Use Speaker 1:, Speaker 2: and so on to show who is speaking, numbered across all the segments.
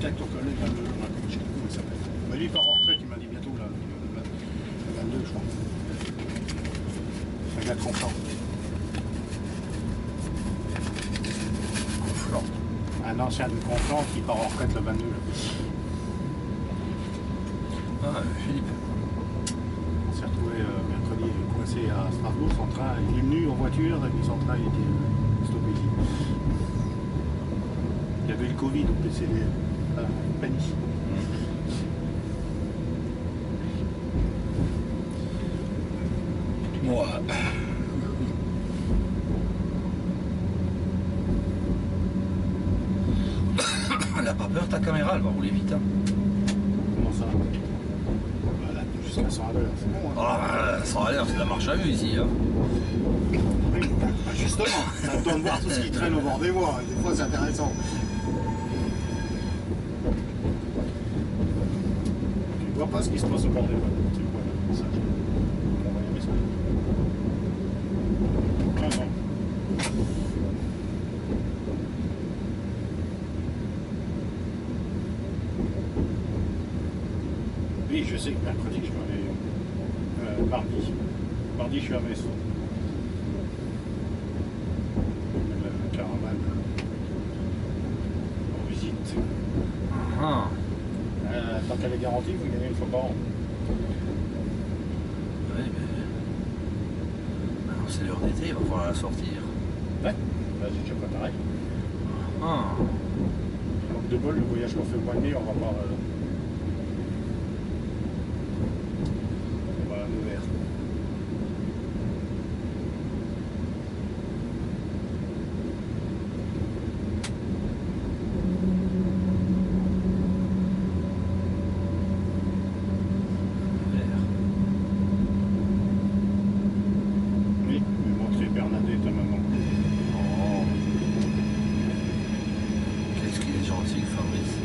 Speaker 1: peut-être ton collègue, je sais plus comment il s'appelle. Mais lui, il part en retraite, il m'a dit bientôt, là, le 22, je crois. Un gars de Conflans.
Speaker 2: Conflans.
Speaker 1: Un ancien de Conflans qui part en retraite le 22.
Speaker 2: Ah, Philippe.
Speaker 1: On s'est retrouvé mercredi coincé à Strasbourg, son train, il est venu en voiture et puis son train il était stoppé ici. Il y avait le Covid au PCD, Panique.
Speaker 2: Moi. Elle a pas peur ta caméra, elle va rouler vite. Hein.
Speaker 1: Comment ça? Voilà, jusqu'à 100 à l'heure, c'est bon. Hein.
Speaker 2: Ah, 100 à l'heure, c'est de la marche à vue ici. Hein.
Speaker 1: Oui, bah, justement, t'as le temps de voir tout ce qui traîne au bord des voies, des fois c'est intéressant. Tu vois pas ce qui se passe au bord des voies, tu vois le message. On va y aller, ça. Ah non. Oui, je sais que mercredi, je m'avais... mardi. Mardi, je suis à Metz. La caravane en visite.
Speaker 2: Ah.
Speaker 1: Tant qu'elle est garantie, vous gagnez une fois par an.
Speaker 2: Oui, mais... Maintenant, c'est l'heure d'été, il va falloir la sortir.
Speaker 1: Ouais, bah, j'ai déjà préparé.
Speaker 2: Ah.
Speaker 1: Donc de bol, le voyage qu'on fait au mois de mai, on va voir... on va à Nevers. Oui, je vais montrer Bernadette à maman.
Speaker 2: Oh. Qu'est-ce qu'il est gentil, Fabrice.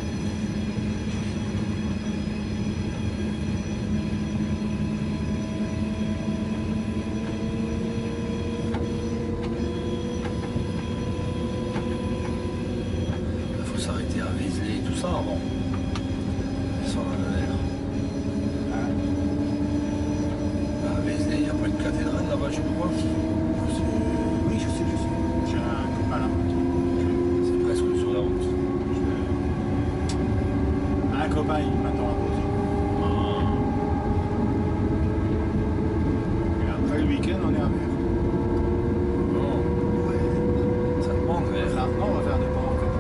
Speaker 2: Il faut s'arrêter à Vézelay et tout ça avant. Sans la Nevers.
Speaker 1: Hein?
Speaker 2: À Vézelay, il n'y a pas une cathédrale là-bas, je crois.
Speaker 1: Oui, je sais. J'ai un copain là.
Speaker 2: C'est presque sur la route.
Speaker 1: Un copain, il m'attend à poser. Et après le week-end, on est à Mer.
Speaker 2: Bon,
Speaker 1: Ouais.
Speaker 2: ça te manque, mais...
Speaker 1: Maintenant, on va faire des pas en fait.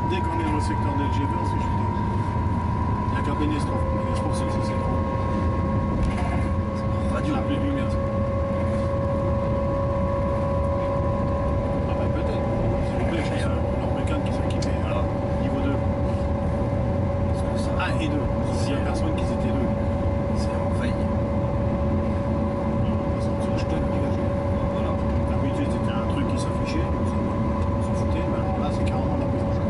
Speaker 1: Dès qu'on est dans le secteur de LGV, on se fait chuter. Il n'y a qu'à Bénestrophe. Bénestrophe, c'est trop.
Speaker 2: Radio.
Speaker 1: La plus de lumière. Ah bah peut-être. S'il vous plaît, je pense leur mécanique qui sont équipés.
Speaker 2: Voilà.
Speaker 1: Niveau 2.
Speaker 2: Parce que ça,
Speaker 1: 1 et 2. S'il y a personne qui étaient 2.
Speaker 2: c'est en veille.
Speaker 1: C'est le jeton dégagé.
Speaker 2: Voilà.
Speaker 1: D'habitude, c'était un truc qui s'affichait. On s'en foutait. Mais alors là, c'est carrément la prise en charge.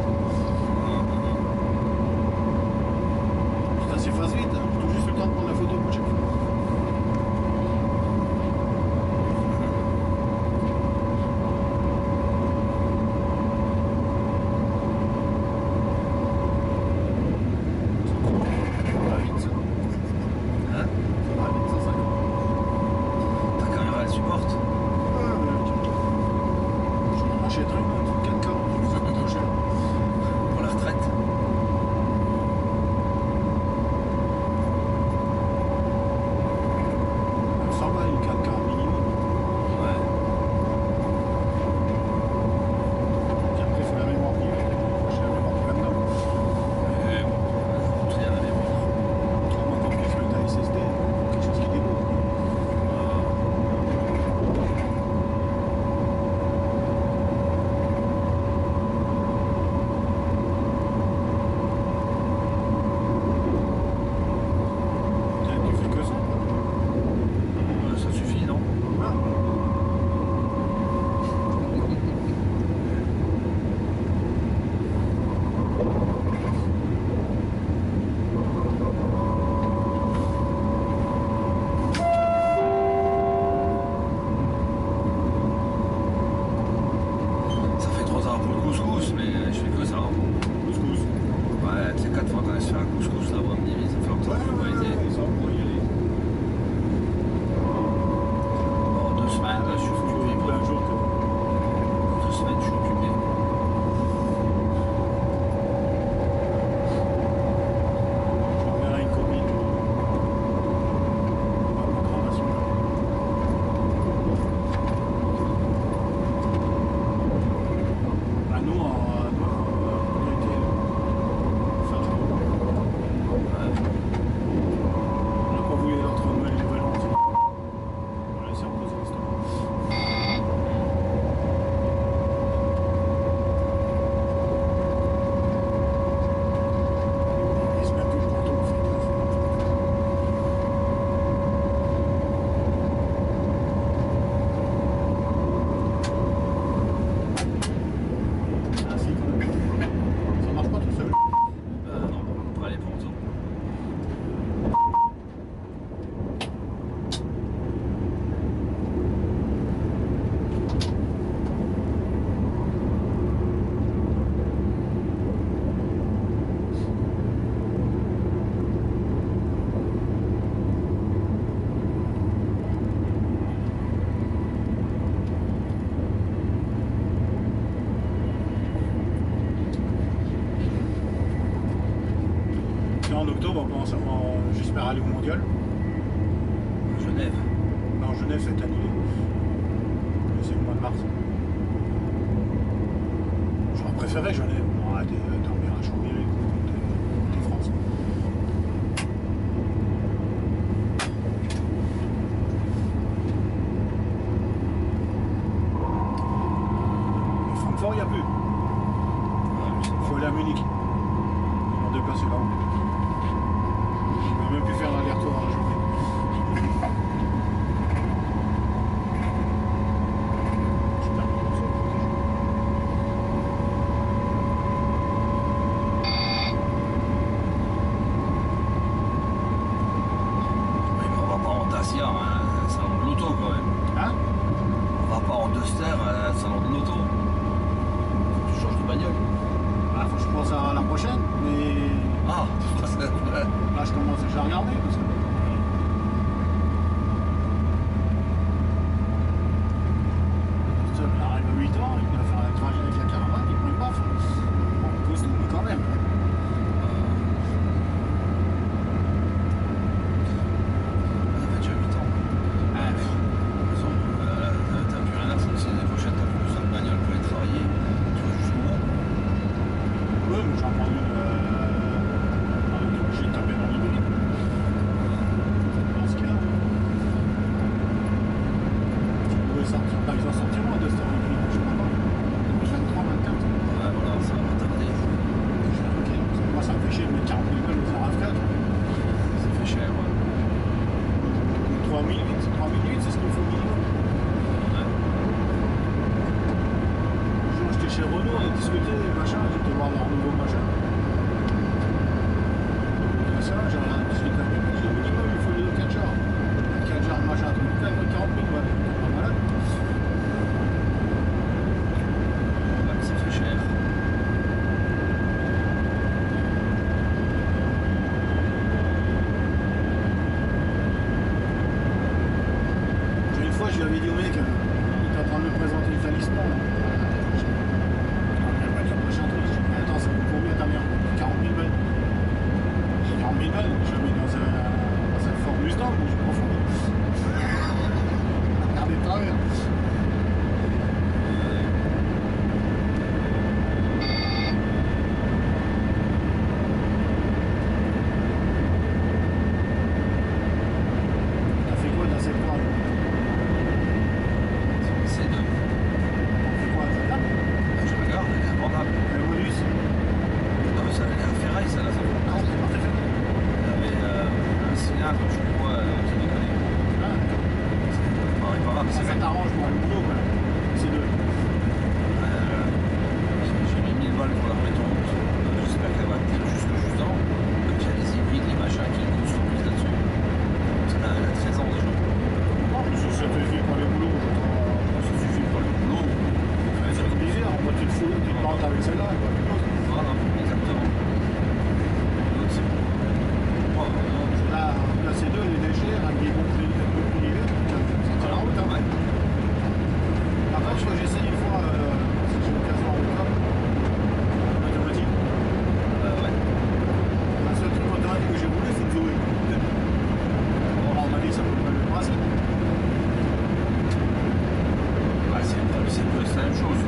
Speaker 1: en octobre, j'espère aller au mondial.
Speaker 2: Genève.
Speaker 1: Non, Genève c'est annulé. C'est le mois de mars. J'aurais préféré Genève. On va dormir à Chambéry des France. Mais Francfort, il n'y a plus. Il faut aller à Munich. Ils m'ont déplacé là-haut. Je ne peux même plus faire l'aller-retour à la journée. Là, je commence déjà à regarder parce que... Il arrive à 8 ans, il va faire un trajet avec la caravane, il prend une baffe. Bon, on pose tout, mais quand même.
Speaker 2: Ça fait déjà 8 ans. De toute façon, t'as plus rien à foutre. Si l'année prochaine t'as plus besoin de bagnole pour aller travailler, tu vas jusqu'au bout.
Speaker 1: Oui, mais j'en prends une... j'ai tapé dans l'hybride. Parce que... Tu pouvais sortir... Bah, ils en sortiront de cette hybride, je crois pas. 23, 24.
Speaker 2: Ouais, voilà, ça va tarder.
Speaker 1: Ok, parce que moi ça me fait chier de mettre 40 000 balles aux RAV4.
Speaker 2: Ça fait cher, ouais.
Speaker 1: 3008, c'est ce qu'il faut minimum.
Speaker 2: Ouais.
Speaker 1: J'étais chez Renault, on a discuté, machin, j'étais voir leur nouveau machin. Ça, j'ai discuté avec lui, j'ai dit minimum, il faut les 4 jours. 4 jours, machin, tout le temps, 40 000 balles. Pas malade.
Speaker 2: Ouais, ça fait cher.
Speaker 1: Une fois, je lui avais dit au mec, il était en train de me présenter le talisman. Attends, ça coûte combien ta merde? 40 000 balles. J'ai 40 000 balles, je la mets dans un Ford Mustang, je m'en fous. Regardez de travers. T'as fait quoi dans cette fois?
Speaker 2: C'est deux.
Speaker 1: T'as fait quoi? Ça tape?
Speaker 2: Je regarde, elle est abordable.
Speaker 1: Le bonus?
Speaker 2: Non, mais ça, elle est à ferraille, ça, là, ça va.
Speaker 1: Non, c'est pas très fait.
Speaker 2: Elle avait un cylindre, je crois, qui déconne.
Speaker 1: Ah,
Speaker 2: C'est pas réparable, c'est
Speaker 1: ça
Speaker 2: vrai.
Speaker 1: t'arrange pour le boulot, quoi. C'est deux.
Speaker 2: J'ai mis 1000 balles pour la remettre en route. J'espère qu'elle va tenir jusque justement. Comme il y a les hybrides, les machins qui construisent là-dessus. Parce qu'elle a 13 ans déjà.
Speaker 1: Non, mais ça te suffit pour les boulots.
Speaker 2: Ça suffit pour le boulot.
Speaker 1: C'est obligé, hein. Moi, tu te fous, tu te plantes avec celle-là, et pas plus d'autre.
Speaker 2: Voilà, exactement. L'autre, c'est pour moi.
Speaker 1: Là, c'est deux, les légères, avec des bons prix l'hiver, ça tient la route, hein.
Speaker 2: Ouais.
Speaker 1: Après, je crois que j'essaye une fois, si j'ai l'occasion en octobre, automatique.
Speaker 2: Ouais.
Speaker 1: Le seul truc automatique que j'ai voulu, c'est de Zoé. Bon, on m'a dit que ça peut pas le principe.
Speaker 2: Ouais, c'est presque la même chose.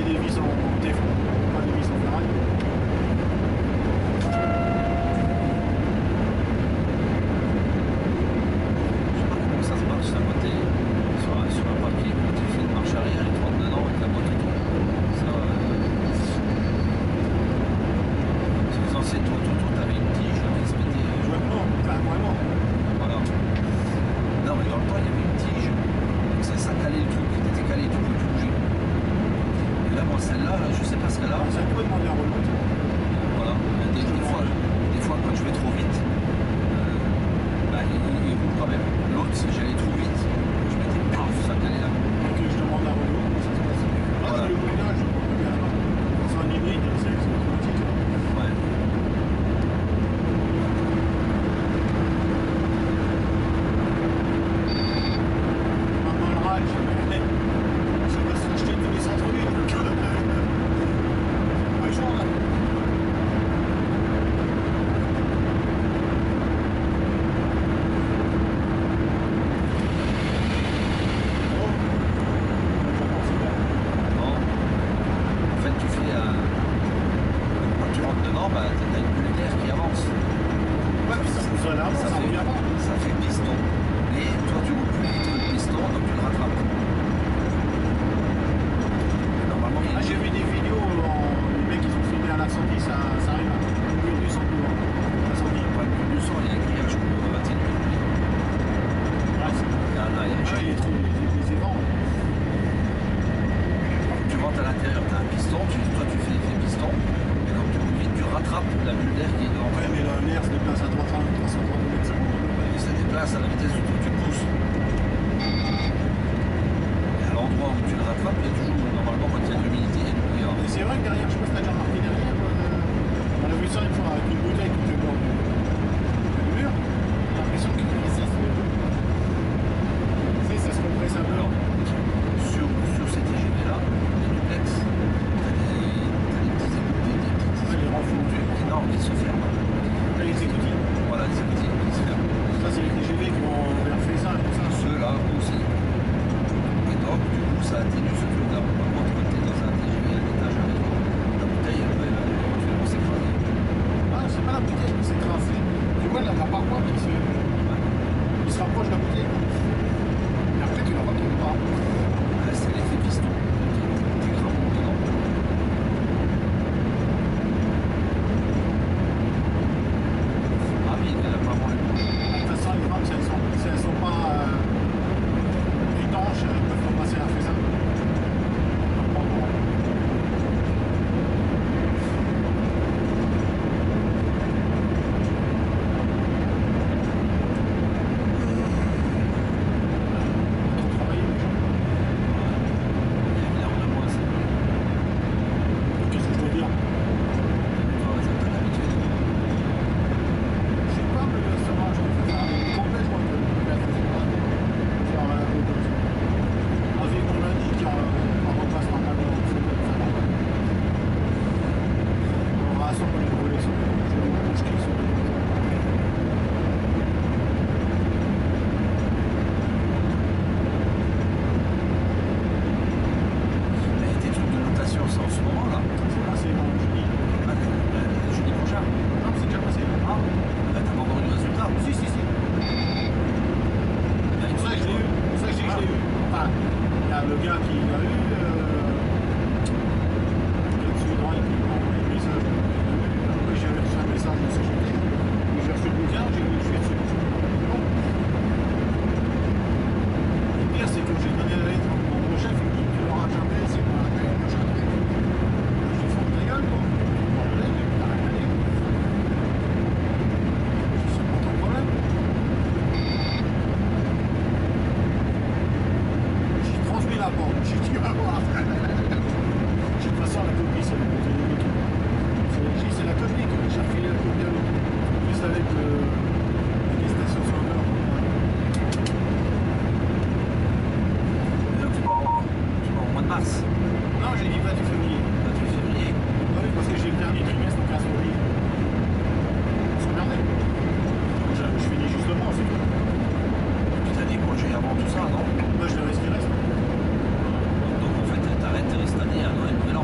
Speaker 1: c'est des vis en téflon, pas des vis en ferraille.
Speaker 2: Je sais pas comment ça se passe à côté, sur un papier, quand tu fais une marche arrière, il te rentre dedans avec la boîte auto. Ça, c'est les anciennes auto, t'avais une tige qui se mettait.
Speaker 1: Vraiment, vraiment.
Speaker 2: Voilà. Non, mais dans le temps, il y avait une tige. Donc ça calait le truc, t'étais calé, tu pouvais plus bouger. Et là, moi, celle-là, je sais pas ce qu'elle a.
Speaker 1: Ça peut demander un remote.
Speaker 2: Voilà. Des fois, quand je vais trop vite, bah, il roule quand même. L'autre, si j'allais trop vite, je mettais paf, ça calait là.
Speaker 1: Donc je demande un remote, comment ça se passe. Là,
Speaker 2: Voilà.
Speaker 1: c'est le voyage, je comprends bien. C'est un hybride, c'est automatique.
Speaker 2: Ouais.
Speaker 1: Maintenant, le rage, ça va s'acheter tous les centres-villes. Pas le choix, là.
Speaker 2: Non. En fait, tu fais quand tu rentres dedans, bah, t'as une bulle d'air qui avance.
Speaker 1: Ouais, puis ça fonctionne là, ça revient pas.
Speaker 2: Ça fait piston. Et toi, tu roules plus vite que le piston, donc tu le rattrapes. Et normalement, il
Speaker 1: Ah, j'ai vu des vidéos, les mecs ils ont filmé à l'incendie, ça arrive à plus du 100 km. L'incendie.
Speaker 2: pas le plus du son, il y a un grillage pour atténuer.
Speaker 1: Ouais,
Speaker 2: Là, il y a un
Speaker 1: il est trop, les évents.
Speaker 2: Tu rentres à l'intérieur, tu as un piston, toi tu fais l'effet piston, et comme tu roules vite, tu rattrapes la bulle d'air qui est devant.
Speaker 1: Ouais, mais l'air se déplace à 330 mètres secondes.
Speaker 2: Et ça déplace à la vitesse où tu pousses. Et à l'endroit où tu le rattrapes, il y a toujours, normalement, quand il y a de l'humidité, il y a du brouillard.
Speaker 1: Et c'est vrai que derrière, je sais pas si t'as déjà remarqué derrière, on a vu ça une fois avec une bouteille qui était au bord du mur. J'ai l'impression que ça se compresse un peu.
Speaker 2: Alors, sur ces TGV-là, les duplex, t'as des petits
Speaker 1: Ouais, les renforts.
Speaker 2: énormes qui se ferment.
Speaker 1: Là, les écoutiers.
Speaker 2: Voilà, les écoutiers qui se ferment.
Speaker 1: Ça, c'est les TGV qui ont refait ça. Tout ça.
Speaker 2: Ceux-là aussi. Et donc, du coup, ça atténue ce truc-là. Par contre, quand tu es dans un TGV à l'étage avec la bouteille, elle va éventuellement s'écraser.
Speaker 1: Ah, c'est pas la bouteille qui s'est tracée. Tu vois, là, la paroi qui se rapproche de la bouteille. Et après, tu la retrouves pas.
Speaker 2: Là, c'est l'effet piston. Tu crampes dedans. Ah oui, il a pas moins.
Speaker 1: De toute façon, les rames, si elles sont pas étanches, elles peuvent pas passer à la faisable. Travailler les gens.
Speaker 2: Il y a une heure de moins, c'est bon.
Speaker 1: Qu'est-ce que je dois dire?
Speaker 2: Toi, ça t'a l'habitude.
Speaker 1: Je sais pas, mais ça va, je fais ça complètement de la avec mon indique en repasse normalement. On va assembler les volets sur le bouche qui sont.
Speaker 2: Il y a des trucs de notation, c'est en ce moment là.
Speaker 1: C'est passé dans le jeudi.
Speaker 2: Ah, le jeudi prochain.
Speaker 1: Non, c'est déjà passé.
Speaker 2: Ah, bah, t'as pas encore eu le résultat.
Speaker 1: Si.
Speaker 2: Bah, il
Speaker 1: C'est
Speaker 2: faut
Speaker 1: ça que
Speaker 2: que
Speaker 1: je l'ai eu. C'est ça que je l'ai eu. Enfin, il y a le gars qui l'a eu. Il a dessus droit et puis il m'a envoyé un message. Après, j'ai reçu un message de CGT. J'ai reçu le bouquin, je suis reçu le bouquin. Le pire, c'est que j'ai donné la lettre à mon chef, il me dit tu l'auras jamais, c'est pas la peine, machin truc. Je lui fous de ta gueule, quoi. T'as rien à dire. C'est pas ton problème. J'ai transmis la banque, j'ai dit tu vas voir. De toute façon, la copie, c'est la copie que j'ai refilé la copie à l'autre. Juste avec les stations sur l'heure.
Speaker 2: tu pars au mois de mars.
Speaker 1: Non, j'ai dit 28 février.
Speaker 2: 28 février.
Speaker 1: Oui, parce que j'ai le dernier trimestre au 15 février. On s'emmerdait. Je finis justement, c'est tout.
Speaker 2: Tu t'as des congés avant tout ça, non?
Speaker 1: Moi, je vais rester.
Speaker 2: Donc en fait, t'arrêtes, t'es restes année, un an et demi là.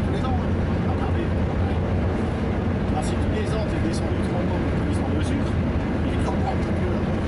Speaker 1: tous les ans. Hein. Regardez. Alors, si tous les ans tu es descendu 30 ans pour que descendre le sucre, il est encore plus mieux.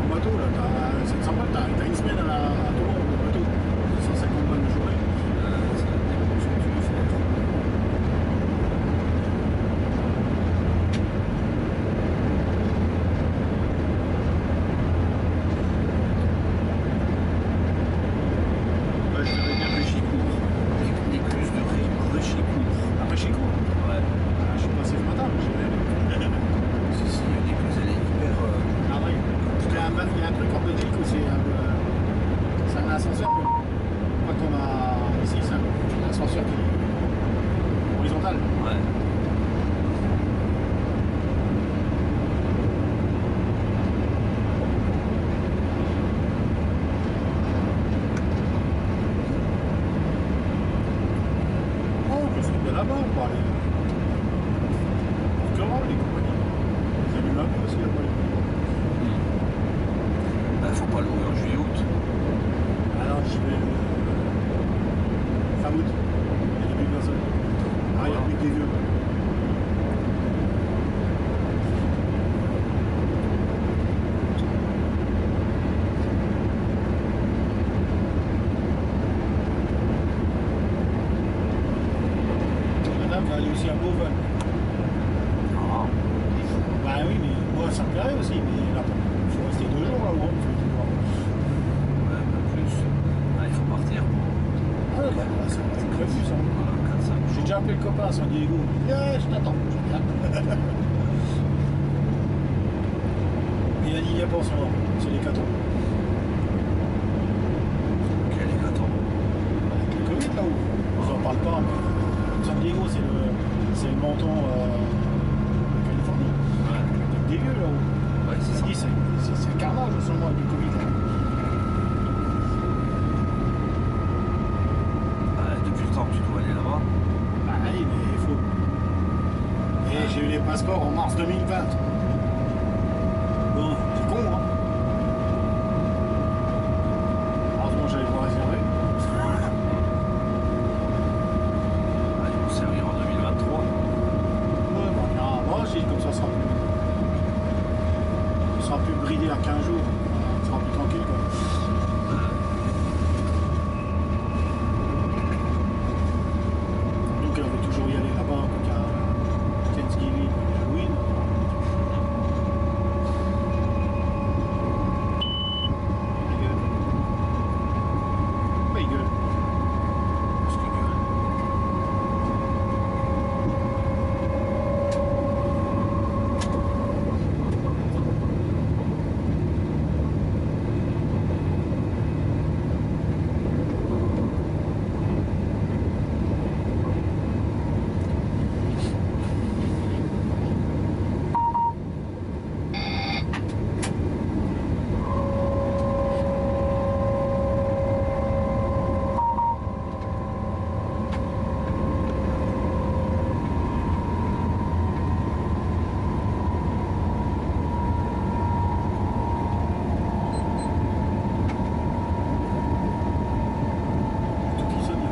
Speaker 1: ton bateau, là, t'as 700 balles, t'as une semaine à ton bateau. 150 balles de journée.
Speaker 2: Ça dépend de ce que tu veux faire.
Speaker 1: Ouais, je verrais bien
Speaker 2: Réchicourt. L'écluse de Réchicourt.
Speaker 1: après chez quoi.
Speaker 2: Ouais.
Speaker 1: Je suis passé ce matin, mais j'ai
Speaker 2: Si, si, l'écluse, elle est hyper.
Speaker 1: Ah oui. Parce qu'il y a un truc en Belgique aussi. C'est un ascenseur que. Pas comme ici, c'est un ascenseur qui est horizontal.
Speaker 2: Ouais.
Speaker 1: Oh, je suis de là-bas, on va aller. Comment les compagnies? Ils allument un peu aussi après.
Speaker 2: Bah, faut pas louer en juillet-août.
Speaker 1: Alors j'y vais fin août. Il n'y a plus personne. Ah, il n'y a plus que des vieux. Madame va aller aussi à Beauval.
Speaker 2: Ah.
Speaker 1: Bah oui, mais moi ça me plairait aussi, mais là, il faut rester 2 jours là-haut.
Speaker 2: Ouais, pas plus. Ah, il faut partir pour.
Speaker 1: Ah ouais, bah, c'est prévu ça.
Speaker 2: Voilà, 4-5
Speaker 1: J'ai
Speaker 2: jours.
Speaker 1: déjà appelé le copain à San Diego. Il m'a dit, ah, je t'attends. Je viens. Il a dit, il n'y a pas en ce moment. C'est les 4 ans.
Speaker 2: Quel hécatombe.
Speaker 1: Avec le Covid là-haut. On n'en parle pas, mais San Diego, c'est le menton de Californie.
Speaker 2: Ouais.
Speaker 1: Des vieux là-haut.
Speaker 2: Ouais, c'est ça.
Speaker 1: Il dit, c'est un carnage en ce moment avec le Covid là.
Speaker 2: Depuis le temps que tu dois aller là-bas.
Speaker 1: Bah oui, mais il faut. Et j'ai eu les passeports en mars 2020. Bon, c'est con, hein. Heureusement, j'allais voir réserver.
Speaker 2: Ah, ils vont servir en 2023.
Speaker 1: Ouais, bon, on ira voir aussi, comme ça, on sera plus bridé à 15 jours. On sera plus tranquille, quoi. Donc, on veut toujours y aller là-bas, donc à Thanksgiving et Halloween. Il gueule.
Speaker 2: Parce que
Speaker 1: Tout qui sonne, là.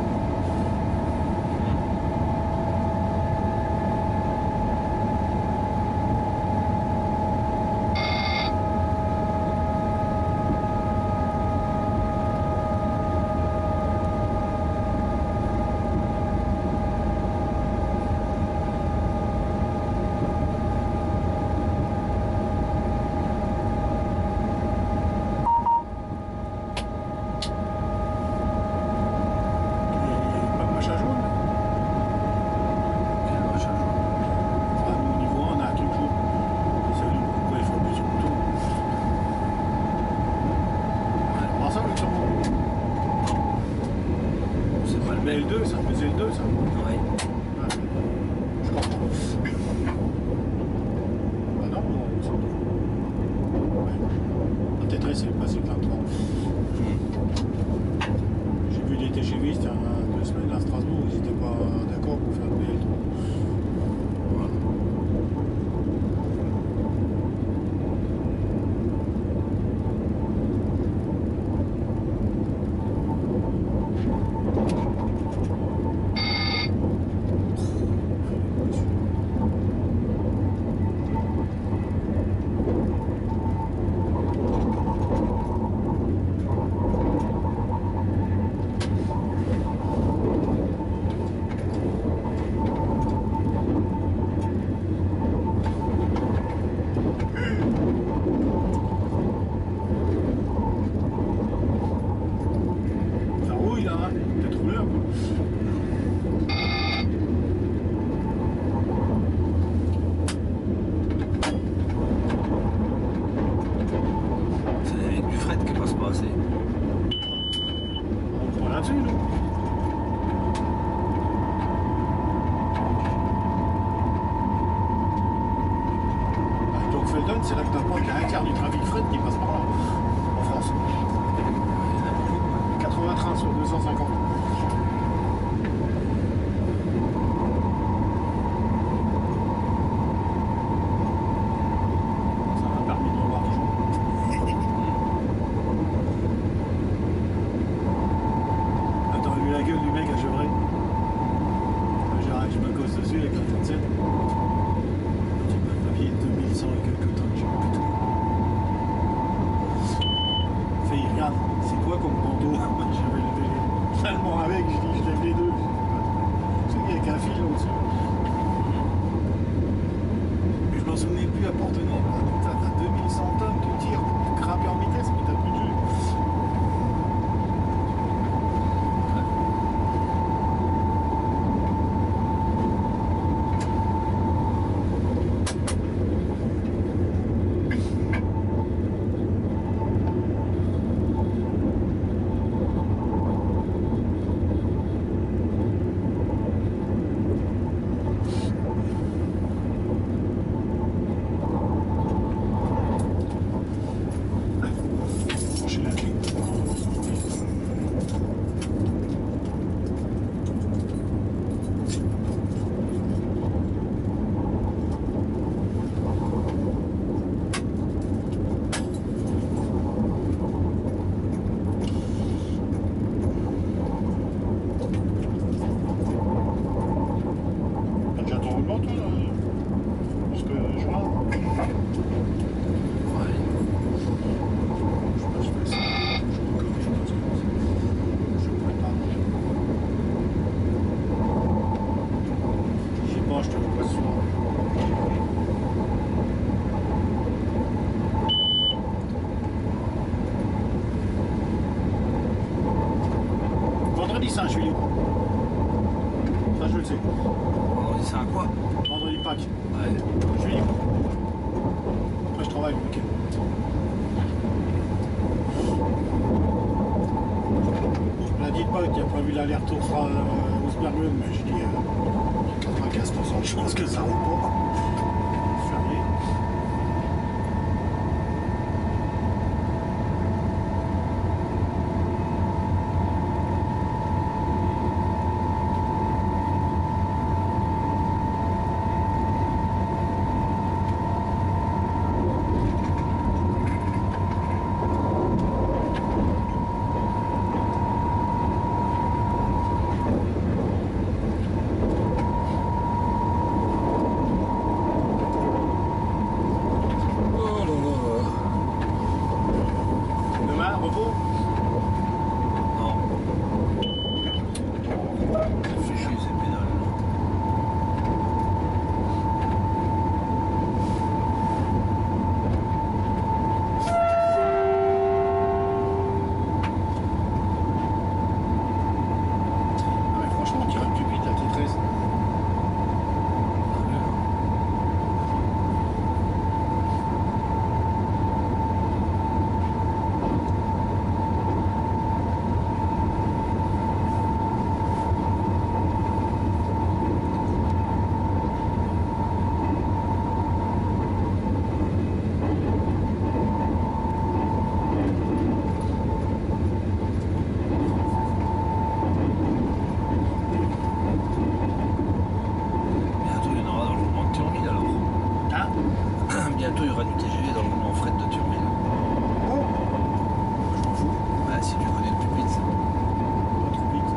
Speaker 1: Et pas de machin jaune.
Speaker 2: quel machin jaune.
Speaker 1: Ah, nous, au niveau 1, on a un truc jaune. Les allumes, pourquoi il faut appuyer sur le bouton. On va voir ça, le Luxembourg.
Speaker 2: C'est pas le
Speaker 1: Mais
Speaker 2: même.
Speaker 1: L2, ça faisait L2, ça.
Speaker 2: Ouais.
Speaker 1: Ouais. Je comprends. Bah non, c'est nouveau. Ouais. Peut-être c'est passé le 23. J'ai vu des TGV, c'était 2 semaines à Strasbourg, ils n'étaient pas d'accord pour faire le BL3.
Speaker 2: Voilà.
Speaker 1: regarde, c'est quoi comme bandeau? J'avais levé l'allemand avec, je dis, je lève les deux. Tu sais, avec un fil au-dessus. Mais je m'en souvenais plus à Portenay. T'as 2100 tonnes, tu tires pour grimper en vitesse, mais t'as plus de jeu. Vendredi Saint, je suis libre. Ça, je le sais.
Speaker 2: Vendredi Saint quoi?
Speaker 1: Vendredi Pâques.
Speaker 2: Ouais.
Speaker 1: Je suis libre. Après, je travaille le week-end. On a dit pas qu'il n'y a pas vu l'aller-retour au Spermune, mais je dis 95% de chance que ça roule pas. Fermier.
Speaker 2: Bientôt, il y aura du TGV dans le mouvement fret de Thionville.
Speaker 1: Bon, je m'en fous.
Speaker 2: Bah, si tu connais le plus vite.
Speaker 1: Pas trop vite.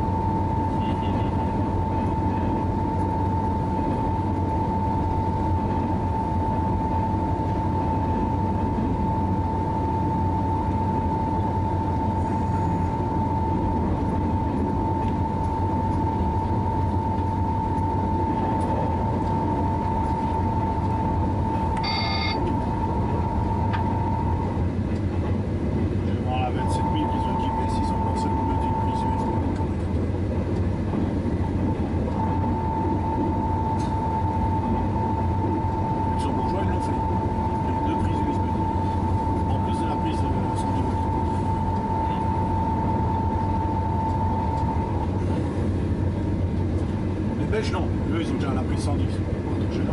Speaker 1: Je vais voir la 27 000 qu'ils ont équipé, s'ils ont lancé le module visuel. Les Luxembourgeois, ils l'ont fait. Les deux prises USB. En plus de la prise 110 volts. Les Belges, non. Eux, ils ont déjà la prise 110. Donc, je l'ai.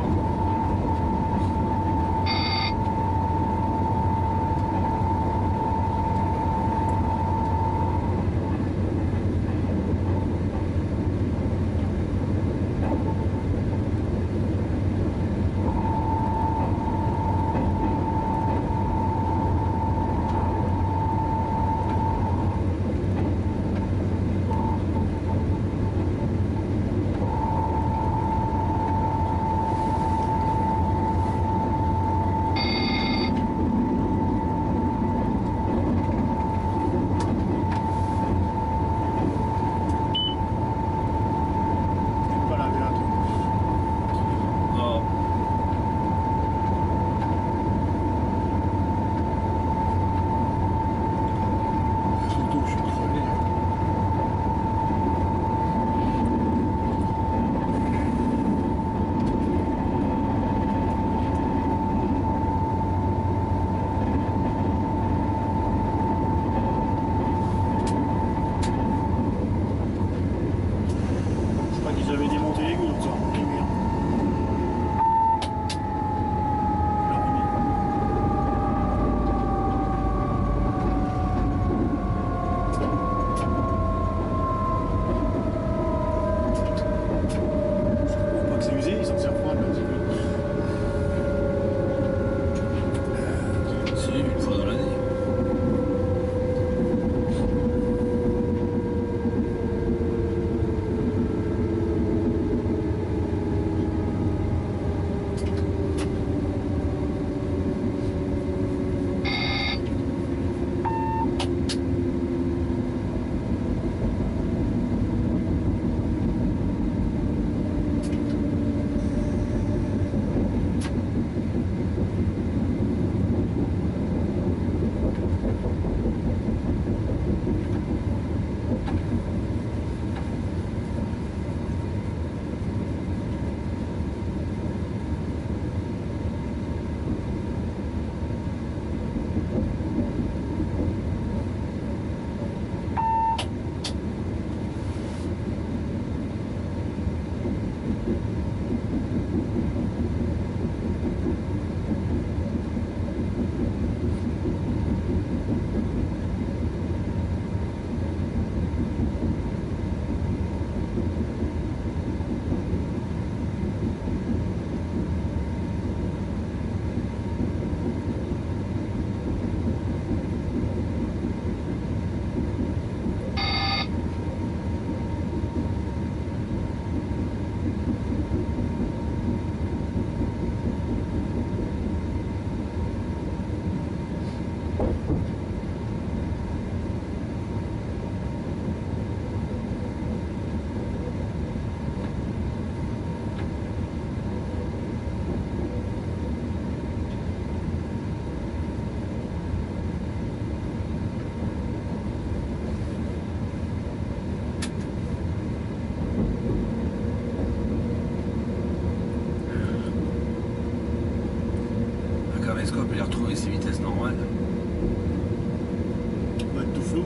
Speaker 1: flou.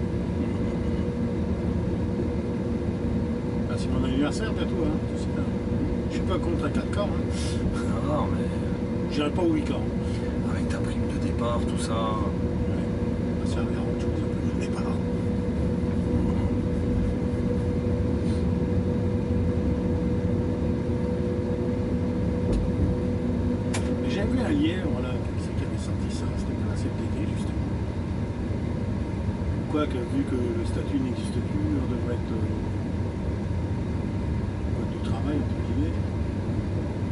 Speaker 1: Ah, c'est mon anniversaire bientôt, hein, tu sais, hein. Je suis pas contre un 4 corps, hein.
Speaker 2: Non, mais
Speaker 1: J'irai pas au 8 corps.
Speaker 2: avec ta prime de départ, tout ça.
Speaker 1: Ça servira à autre chose, un peu de départ. J'ai vu un lièvre là, qui avait sorti ça, c'était pour la CFDT justement. Quoique, vu que le statut n'existe plus, on devrait être code du travail, entre guillemets.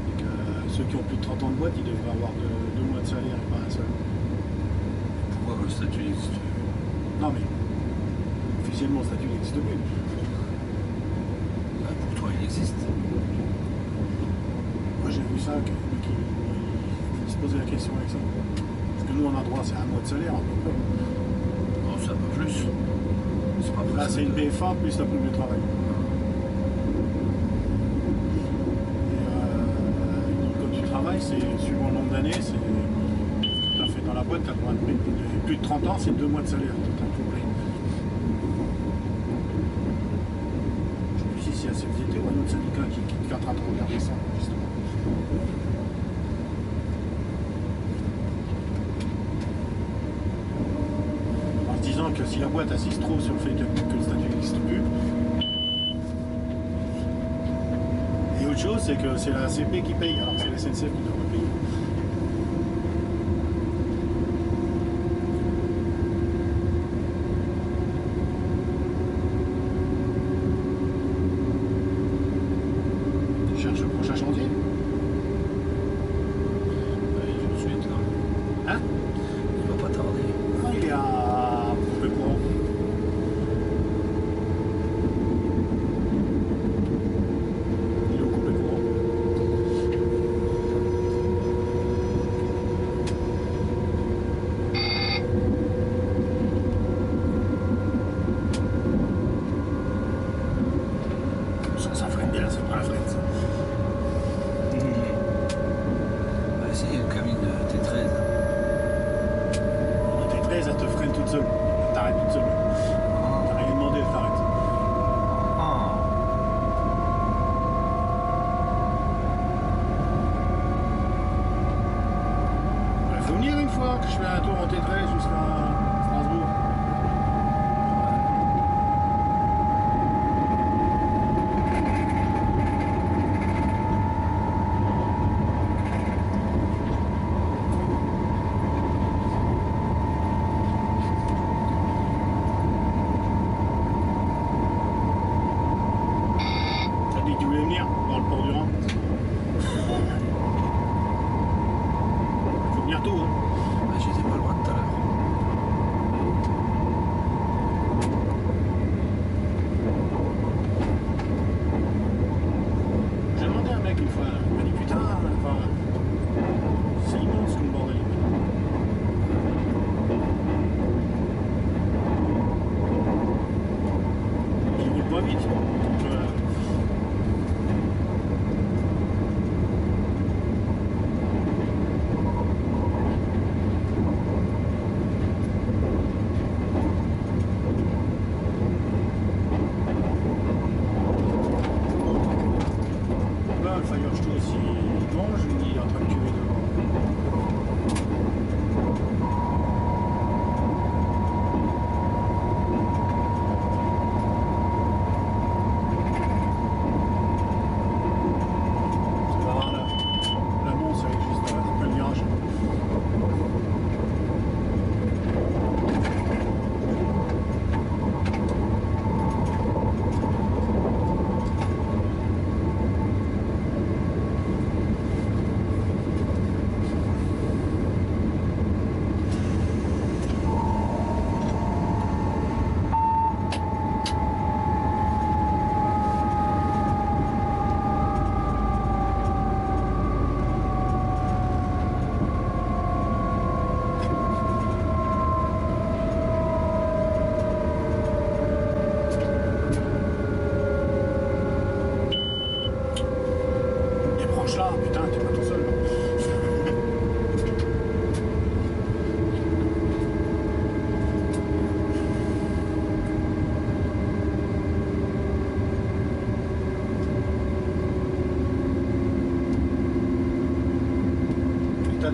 Speaker 1: Et que ceux qui ont plus de 30 ans de boîte, ils devraient avoir 2 mois de salaire et pas un seul.
Speaker 2: Pourquoi le statut existe?
Speaker 1: Non mais, officiellement le statut n'existe plus.
Speaker 2: Bah, pour toi, il existe.
Speaker 1: Moi j'ai vu ça, qui se posait la question avec ça. Parce que nous on a droit, c'est un mois de salaire à peu près.
Speaker 2: Non, c'est un peu plus. C'est pas
Speaker 1: Là
Speaker 2: plus.
Speaker 1: c'est une BFA plus la prime de travail. Et le code du travail, c'est suivant le nombre d'années, c'est ce que tu as fait dans la boîte, tu as le droit de prime. Et plus de 30 ans, c'est 2 mois de salaire. Total complet. Je sais plus si c'est la CFDT ou un autre syndicat qui est en train de regarder ça, justement. En se disant que si la boîte assiste trop sur le fait que le statut n'existe plus. Et autre chose, c'est que c'est la CP qui paye, alors que c'est la SNCF qui devrait payer. Tu cherches le prochain chantier?
Speaker 2: Ouais, tout de suite, là.
Speaker 1: Hein?
Speaker 2: Il va pas tarder.
Speaker 1: Non, il est à Coupé-Courant. Il est au Coupé-Courant.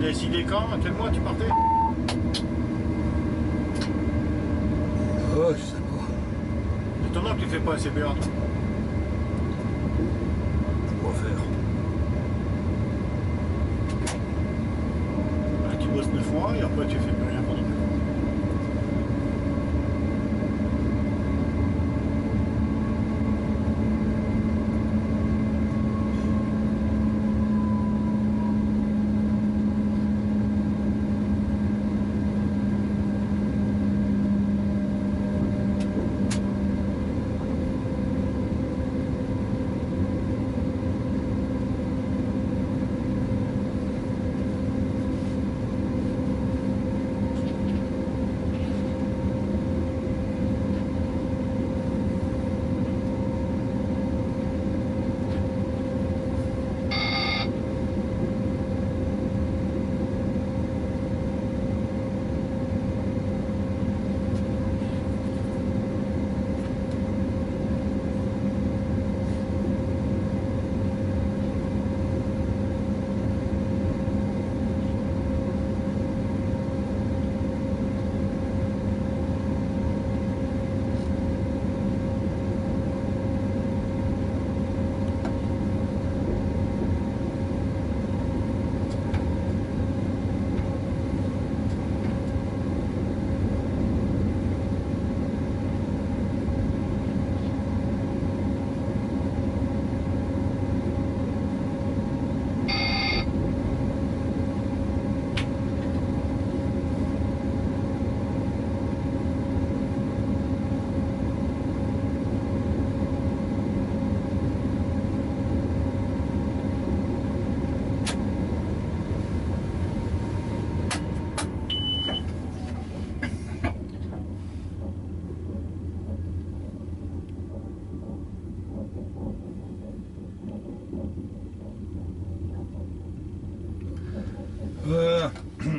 Speaker 1: décidé quand? À quel mois tu partais?
Speaker 2: Oh, je sais pas.
Speaker 1: C'est étonnant que tu fais pas un CPA, toi.
Speaker 2: Quoi faire?
Speaker 1: Ben, tu bosses 9 mois et après tu fais plus rien pendant 9 mois.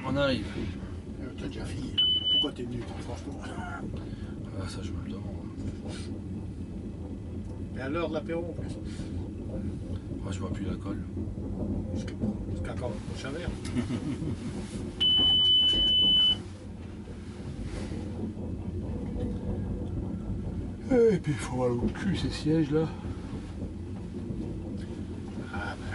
Speaker 2: On arrive.
Speaker 1: T'as déjà fini. Pourquoi t'es venu, toi, franchement?
Speaker 2: Ah, ça, je me le demande.
Speaker 1: Et à l'heure de l'apéro en plus.
Speaker 2: Moi, je vois plus la colle.
Speaker 1: Jusqu'à quand? Au Chavert.
Speaker 2: Et puis, il faut avoir au cul ces sièges là.
Speaker 1: Ah ben.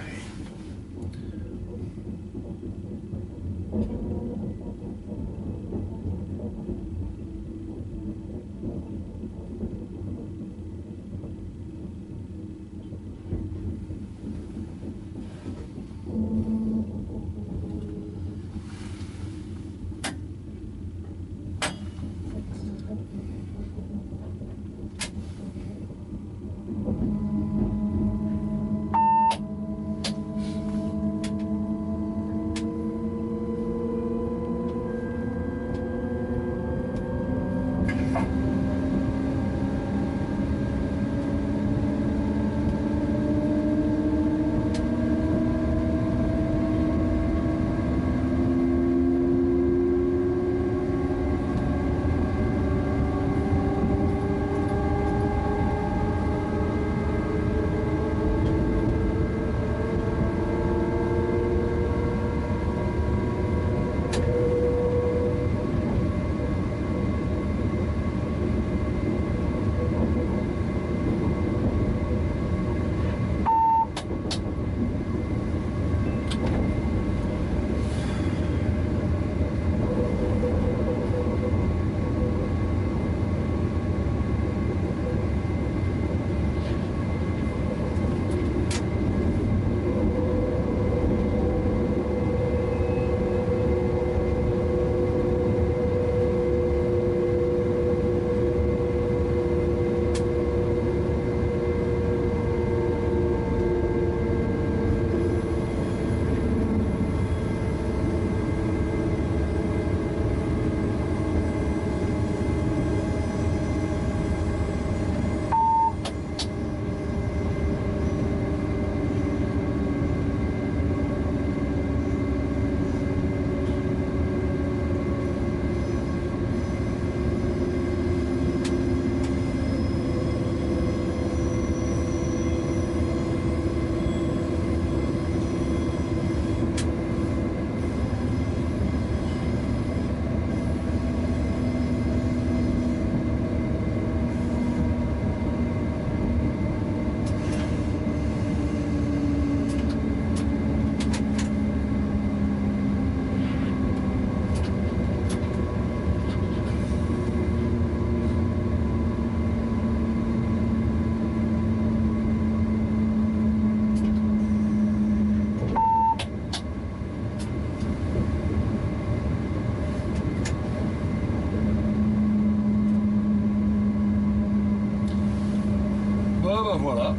Speaker 2: bah voilà.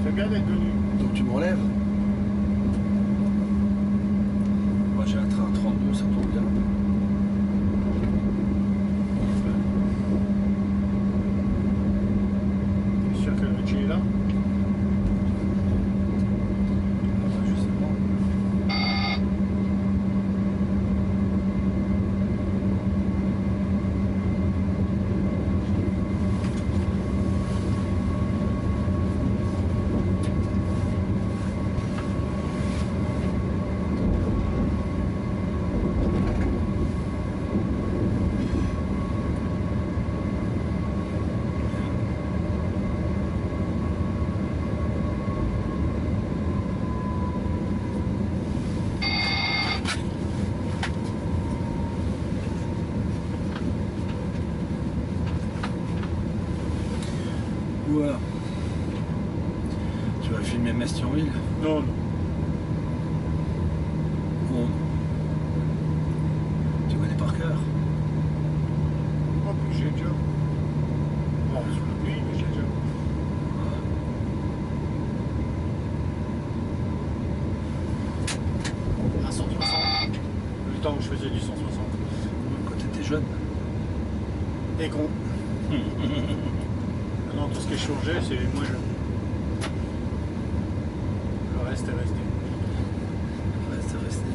Speaker 1: C'est bien d'être venu.
Speaker 2: Donc tu me relèves. Moi j'ai un train à 32, ça tombe bien.
Speaker 1: T'es sûr que le budget est là?
Speaker 2: Je sais pas. Ou alors, tu vas filmer Mestionville?
Speaker 1: Non, non.
Speaker 2: Bon. Tu connais par cœur?
Speaker 1: Oh, puis j'ai déjà. Bon, sous la pluie, mais j'ai déjà. À 160. Le temps où je faisais du 160.
Speaker 2: Quand t'étais jeune.
Speaker 1: Et con. Maintenant, tout ce qui est changé, c'est moins jeune. Le reste est resté.
Speaker 2: Reste resté.